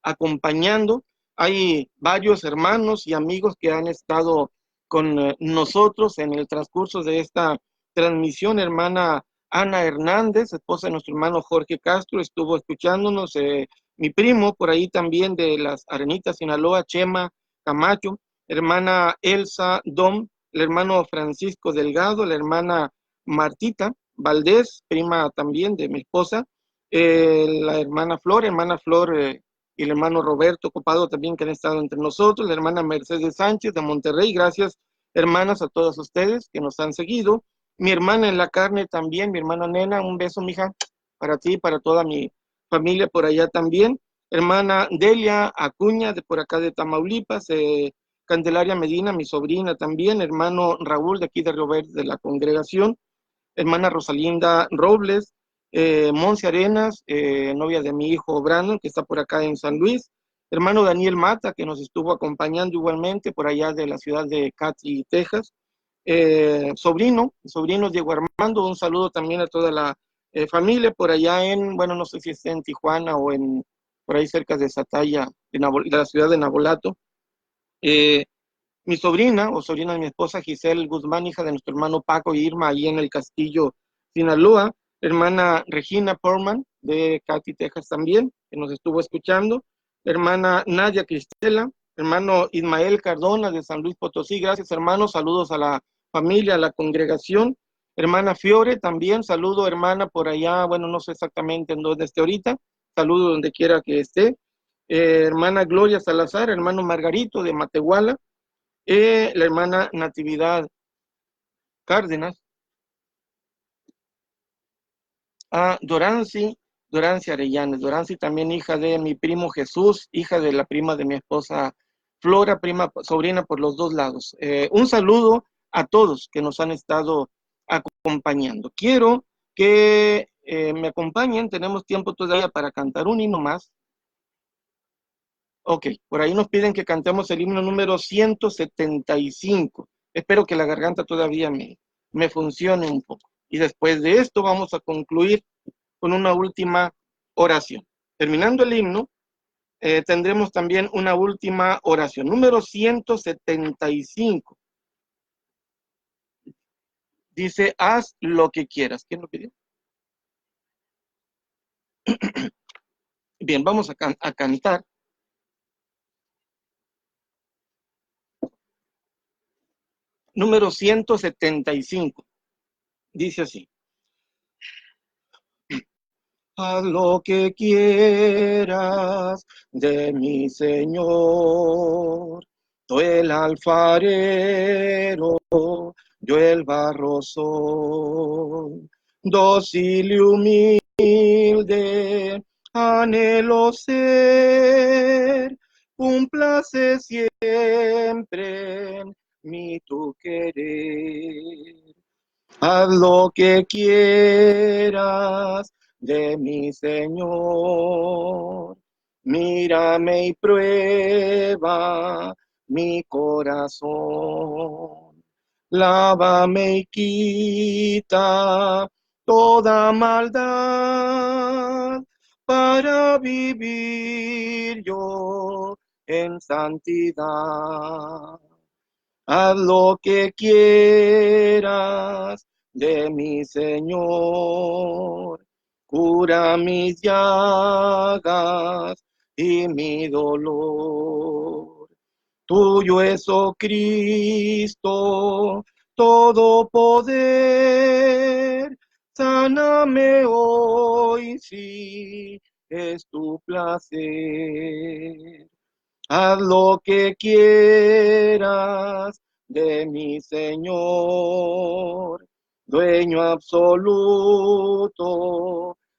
acompañando. Hay varios hermanos y amigos que han estado con nosotros en el transcurso de esta transmisión. Hermana Ana Hernández, esposa de nuestro hermano Jorge Castro, estuvo escuchándonos. Mi primo por ahí también de las Arenitas, Sinaloa, Chema Camacho, hermana Elsa Dom, el hermano Francisco Delgado, la hermana Martita Valdés, prima también de mi esposa, la hermana Flor y el hermano Roberto Copado también que han estado entre nosotros, la hermana Mercedes Sánchez de Monterrey. Gracias, hermanas, a todas ustedes que nos han seguido. Mi hermana en la carne también, mi hermana Nena, un beso, mija, para ti, para toda mi familia por allá también. Hermana Delia Acuña, de por acá de Tamaulipas, Candelaria Medina, mi sobrina también, hermano Raúl de aquí de Río Verde, de la congregación, hermana Rosalinda Robles, Monse Arenas, novia de mi hijo Brandon, que está por acá en San Luis, hermano Daniel Mata, que nos estuvo acompañando igualmente por allá de la ciudad de Katy, Texas, sobrino Diego Armando, un saludo también a toda la familia por allá en, bueno, no sé si está en Tijuana o en, por ahí cerca de Sataya, de la ciudad de Nabolato. Mi sobrina o sobrina de mi esposa Giselle Guzmán, hija de nuestro hermano Paco y Irma, ahí en el Castillo, Sinaloa, hermana Regina Portman de Katy, Texas también, que nos estuvo escuchando, hermana Nadia Cristela, hermano Ismael Cardona de San Luis Potosí. Gracias, hermanos, saludos a la familia, a la congregación, hermana Fiore también, saludo hermana por allá, bueno, no sé exactamente en dónde esté ahorita, saludo donde quiera que esté, hermana Gloria Salazar, hermano Margarito de Matehuala, la hermana Natividad Cárdenas, a Dorancy Arellanes, Dorancy también hija de mi primo Jesús, hija de la prima de mi esposa Flora, prima, sobrina por los dos lados. Un saludo a todos que nos han estado acompañando. Quiero que me acompañen, tenemos tiempo todavía para cantar un himno más. Ok, por ahí nos piden que cantemos el himno número 175. Espero que la garganta todavía me funcione un poco. Y después de esto vamos a concluir con una última oración. Terminando el himno, tendremos también una última oración. Número 175. Dice, haz lo que quieras. ¿Quién lo pidió? Bien, vamos a cantar. Número 175. Dice así. Haz lo que quieras de mi Señor, tú el alfarero, yo el barro soy, dócil y humilde, anhelo ser, cúmplase siempre mi tu querer. Haz lo que quieras de mi Señor. Mírame y prueba mi corazón. Lávame y quita toda maldad para vivir yo en santidad. Haz lo que quieras de mi Señor, cura mis llagas y mi dolor. Tuyo es, oh Cristo, todo poder, sáname hoy si es tu placer. Haz lo que quieras de mi Señor, dueño absoluto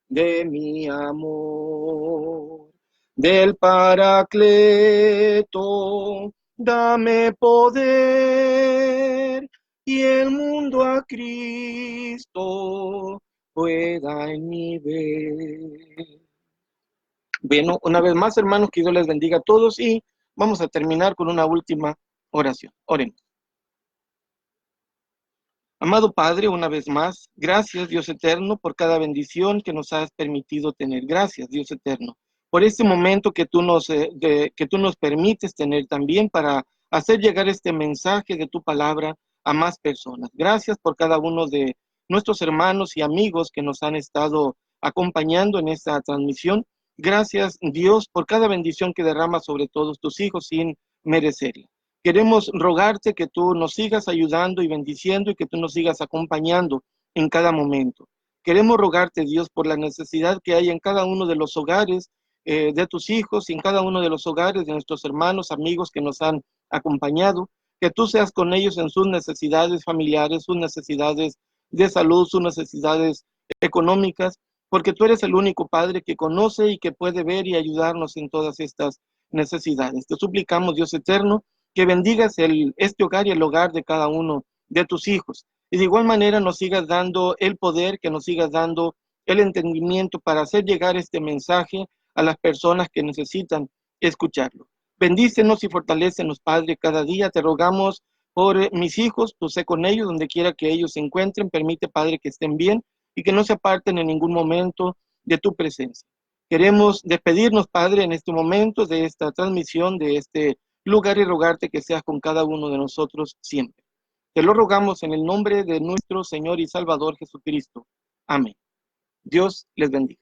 de mi amor. Del Paracleto, dame poder y el mundo a Cristo pueda en mí ver. Bueno, una vez más, hermanos, que Dios les bendiga a todos y vamos a terminar con una última oración. Oremos. Amado Padre, una vez más, gracias, Dios eterno, por cada bendición que nos has permitido tener. Gracias, Dios eterno, por este momento que tú nos permites tener también para hacer llegar este mensaje de tu palabra a más personas. Gracias por cada uno de nuestros hermanos y amigos que nos han estado acompañando en esta transmisión. Gracias, Dios, por cada bendición que derramas sobre todos tus hijos sin merecerla. Queremos rogarte que tú nos sigas ayudando y bendiciendo y que tú nos sigas acompañando en cada momento. Queremos rogarte, Dios, por la necesidad que hay en cada uno de los hogares de tus hijos y en cada uno de los hogares de nuestros hermanos, amigos que nos han acompañado, que tú seas con ellos en sus necesidades familiares, sus necesidades de salud, sus necesidades económicas, porque tú eres el único Padre que conoce y que puede ver y ayudarnos en todas estas necesidades. Te suplicamos, Dios eterno, que bendigas este hogar y el hogar de cada uno de tus hijos. Y de igual manera nos sigas dando el poder, que nos sigas dando el entendimiento para hacer llegar este mensaje a las personas que necesitan escucharlo. Bendícenos y fortalécenos, Padre, cada día. Te rogamos por mis hijos, tú sé con ellos, donde quiera que ellos se encuentren. Permite, Padre, que estén bien y que no se aparten en ningún momento de tu presencia. Queremos despedirnos, Padre, en este momento de esta transmisión, de este lugar y rogarte que seas con cada uno de nosotros siempre. Te lo rogamos en el nombre de nuestro Señor y Salvador Jesucristo. Amén. Dios les bendiga.